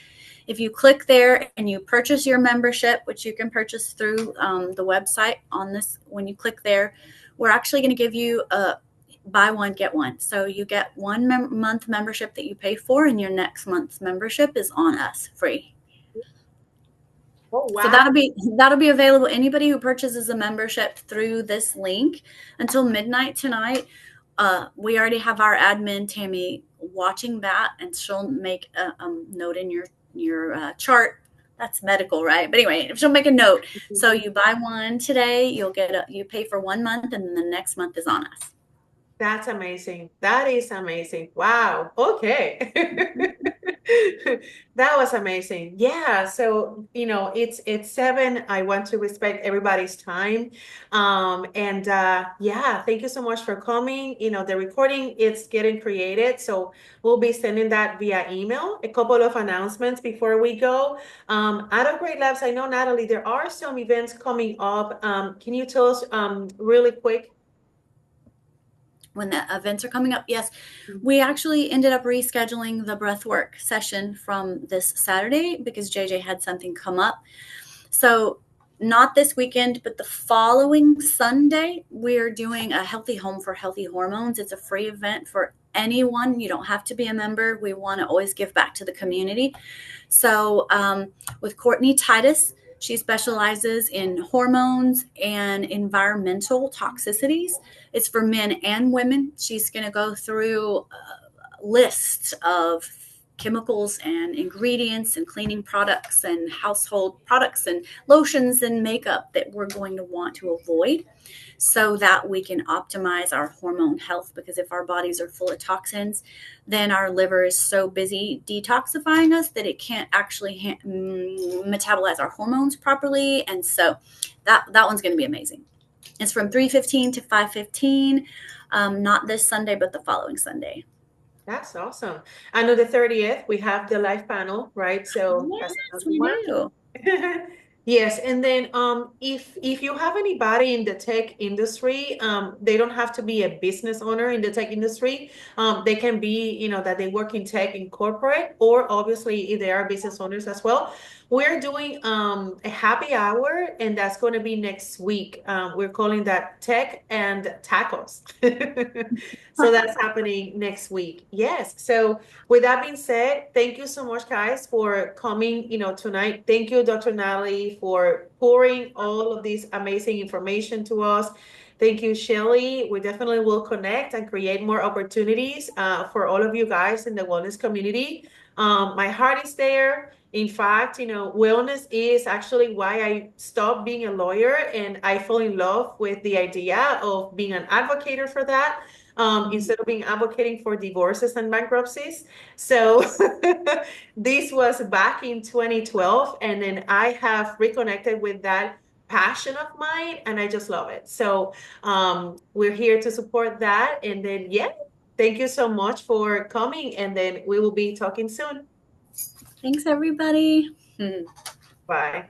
if you click there and you purchase your membership, which you can purchase through the website on this, when you click there, we're actually going to give you a buy one, get one. So you get 1 month membership that you pay for, and your next month's membership is on us free. Oh, wow. So that'll be available. Anybody who purchases a membership through this link until midnight tonight. We already have our admin Tammy watching that, and she'll make a note in your chart. That's medical, right? But anyway, she'll make a note. So you buy one today, you pay for 1 month, and then the next month is on us. That's amazing. That is amazing. Wow. Okay. That was amazing. Yeah. So, it's 7. I want to respect everybody's time. And yeah, thank you so much for coming. The recording, it's getting created. So we'll be sending that via email. A couple of announcements before we go. Out of Great Labs, I know, Natalie, there are some events coming up. Can you tell us really quick? When the events are coming up, yes. We actually ended up rescheduling the breathwork session from this Saturday because JJ had something come up. So not this weekend, but the following Sunday, we're doing a Healthy Home for Healthy Hormones. It's a free event for anyone. You don't have to be a member. We want to always give back to the community. So with Courtney Titus, she specializes in hormones and environmental toxicities. It's for men and women. She's going to go through a list of chemicals and ingredients and cleaning products and household products and lotions and makeup that we're going to want to avoid so that we can optimize our hormone health. Because if our bodies are full of toxins, then our liver is so busy detoxifying us that it can't actually metabolize our hormones properly. And so that one's going to be amazing. It's from 3:15 to 5:15, not this Sunday, but the following Sunday. That's awesome. And on the 30th, we have the live panel, right? So yes, we do. Yes, and then if you have anybody in the tech industry, they don't have to be a business owner in the tech industry. They can be, that they work in tech in corporate, or obviously if they are business owners as well. We're doing a happy hour, and that's going to be next week. We're calling that Tech and Tacos. So that's happening next week. Yes. So with that being said, thank you so much, guys, for coming, tonight. Thank you, Dr. Natalie, for pouring all of this amazing information to us. Thank you, Shelly. We definitely will connect and create more opportunities for all of you guys in the wellness community. My heart is there. In fact, wellness is actually why I stopped being a lawyer, and I fell in love with the idea of being an advocate for that. Instead of being advocating for divorces and bankruptcies. So this was back in 2012, and then I have reconnected with that passion of mine, and I just love it. So we're here to support that. And then, yeah, thank you so much for coming, and then we will be talking soon. Thanks, everybody. Bye.